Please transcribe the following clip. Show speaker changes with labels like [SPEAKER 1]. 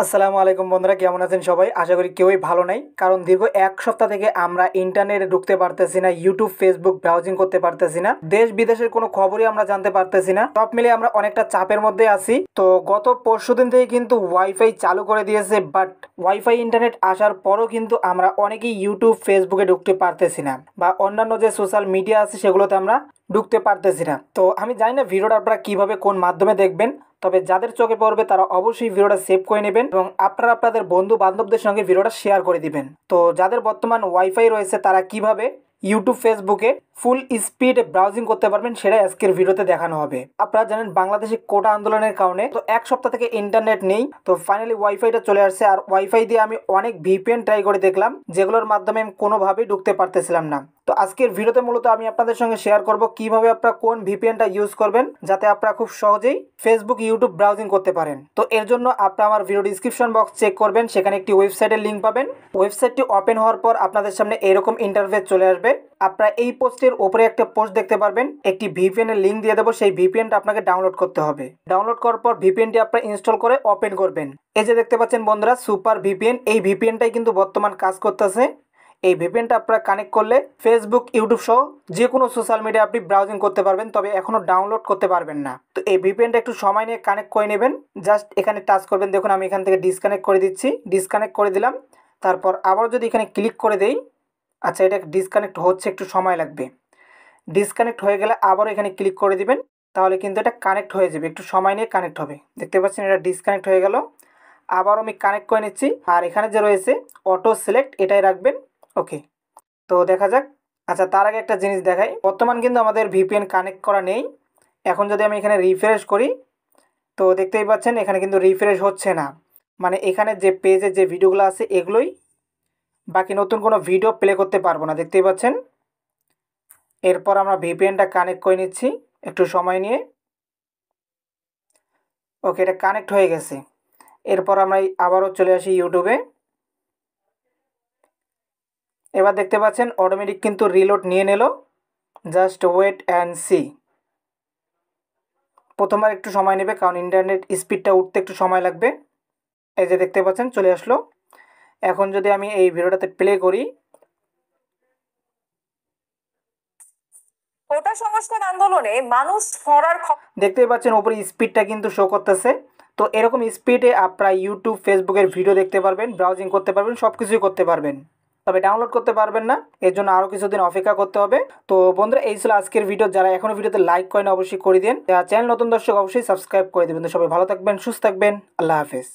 [SPEAKER 1] আসসালামু আলাইকুম বন্ধুরা, কেমন আছেন সবাই? আশা করি কেউই ভালো নাই, কারণ দীর্ঘ এক সপ্তাহ থেকে আমরা ইন্টারনেটে ঢুকতে পারতেছি না, ইউটিউব ফেসবুক ব্রাউজিং করতে পারতেছি না, দেশ বিদেশের কোনো খবরই আমরা জানতে পারতেছি না। সব মিলে আমরা অনেকটা চাপের মধ্যে আছি। তো গত পরশুদিন থেকে কিন্তু ওয়াইফাই চালু করে দিয়েছে, বাট ওয়াইফাই ইন্টারনেট আসার পরও কিন্তু আমরা অনেকেই ইউটিউব ফেসবুকে ঢুকতে পারতেছি না, বা অন্যান্য যে সোশ্যাল মিডিয়া আছে সেগুলোতে আমরা ঢুকতে পারতেছি না। তো আমি জানি না ভিডিওটা আপনারা কীভাবে কোন মাধ্যমে দেখবেন, তবে যাদের চোখে পড়বে তারা অবশ্যই ভিডিওটা সেভ করে নেবেন এবং আপনারা আপনাদের বন্ধু বান্ধবদের সঙ্গে ভিডিওটা শেয়ার করে দিবেন। তো যাদের বর্তমান ওয়াইফাই রয়েছে তারা কিভাবে ইউটিউব ফেসবুকে ফুল স্পিডে ব্রাউজিং করতে পারবেন সেটাই আজকের ভিডিওতে দেখানো হবে। আপনারা জানেন বাংলাদেশে কোটা আন্দোলনের কারণে তো এক সপ্তাহ থেকে ইন্টারনেট নেই, তো ফাইনালি ওয়াইফাইটা চলে আসছে। আর ওয়াইফাই দিয়ে আমি অনেক ভিপিএন ট্রাই করে দেখলাম, যেগুলোর মাধ্যমে আমি কোনোভাবেই ঢুকতে পারতেছিলাম না। তো আজকের ভিডিওতে মূলত আমি আপনাদের সঙ্গে শেয়ার করব কিভাবে আপনারা কোন ভিপিএনটা ইউজ করবেন যাতে আপনারা খুব সহজেই ফেসবুক ইউটিউব ব্রাউজিং করতে পারেন। তো এর জন্য আপনারা আমার ভিডিও ডিসক্রিপশন বক্স চেক করবেন, সেখানে একটি ওয়েবসাইটের লিঙ্ক পাবেন। ওয়েবসাইটটি ওপেন হওয়ার পর আপনাদের সামনে এরকম ইন্টারফেস চলে আসবে। আপনারা এই পোস্টের উপরে একটা পোস্ট দেখতে পারবেন, একটি ভিপিএন এর লিঙ্ক দিয়ে দেবো, সেই ভিপিএনটা আপনাকে ডাউনলোড করতে হবে। ডাউনলোড করার পর ভিপিএনটি আপনারা ইনস্টল করে ওপেন করবেন। এই যে দেখতে পাচ্ছেন বন্ধুরা, সুপার ভিপিএন, এই ভিপিএনটাই কিন্তু বর্তমান কাজ করতেছে। এই ভিপিএনটা আপনারা কানেক্ট করলে ফেসবুক ইউটিউব সহ যে কোনো সোশ্যাল মিডিয়া আপনি ব্রাউজিং করতে পারবেন, তবে এখনও ডাউনলোড করতে পারবেন না। তো এই ভিপিএনটা একটু সময় নিয়ে কানেক্ট করে নেবেন। জাস্ট এখানে টাচ করবেন, দেখুন আমি এখান থেকে ডিসকানেক্ট করে দিচ্ছি। ডিসকানেক্ট করে দিলাম, তারপর আবার যদি এখানে ক্লিক করে দেই, আচ্ছা এটা ডিসকানেক্ট হচ্ছে, একটু সময় লাগবে। ডিসকানেক্ট হয়ে গেলে আবার এখানে ক্লিক করে দিবেন, তাহলে কিন্তু এটা কানেক্ট হয়ে যাবে, একটু সময় নিয়ে কানেক্ট হবে। দেখতে পাচ্ছেন এটা ডিসকানেক্ট হয়ে গেল। আবার আমি কানেক্ট করে নিচ্ছি, আর এখানে যে রয়েছে অটো সিলেক্ট এটাই রাখবেন। ওকে, তো দেখা যাক। আচ্ছা তার আগে একটা জিনিস দেখাই, বর্তমান কিন্তু আমাদের ভিপিএন কানেক্ট করা নেই। এখন যদি আমি এখানে রিফ্রেশ করি, তো দেখতেই পাচ্ছেন এখানে কিন্তু রিফ্রেশ হচ্ছে না, মানে এখানে যে পেজে যে ভিডিওগুলো আছে এগুলোই, বাকি নতুন কোনো ভিডিও প্লে করতে পারবো না, দেখতেই পাচ্ছেন। এরপর আমরা ভিপিএনটা কানেক্ট করে নিচ্ছি একটু সময় নিয়ে। ওকে, এটা কানেক্ট হয়ে গেছে। এরপর আমরা আবারও চলে আসি ইউটিউবে। এবার দেখতে পাচ্ছেন অটোমেটিক কিন্তু রিলোড নিয়ে নিল। Just wait and see. প্রথমবার একটু সময় নেবে, কারণ ইন্টারনেট স্পিডটা উঠতে একটু সময় লাগবে। এই যে দেখতে পাচ্ছেন চলে আসলো। এখন যদি আমি এই ভিডিওটাতে প্লে করি,
[SPEAKER 2] কোটা সংস্কার আন্দোলনে মানুষ মরার
[SPEAKER 1] দেখতেই পাচ্ছেন উপরে স্পিডটা কিন্তু শো করতেছে। তো এরকম স্পিডে আপনারা ইউটিউব ফেসবুকের ভিডিও দেখতে পারবেন, ব্রাউজিং করতে পারবেন, সব কিছুই করতে পারবেন, তবে ডাউনলোড করতে পারবেন না। এর জন্য আরও কিছুদিন অপেক্ষা করতে হবে। তো বন্ধুরা এই ছিল আজকের ভিডিও। যারা এখনও ভিডিওতে লাইক করেন অবশ্যই করে দিন, চ্যানেল নতুন দর্শক অবশ্যই সাবস্ক্রাইব করে দেবেন। তো সবাই ভালো থাকবেন, সুস্থ থাকবেন, আল্লাহ হাফেজ।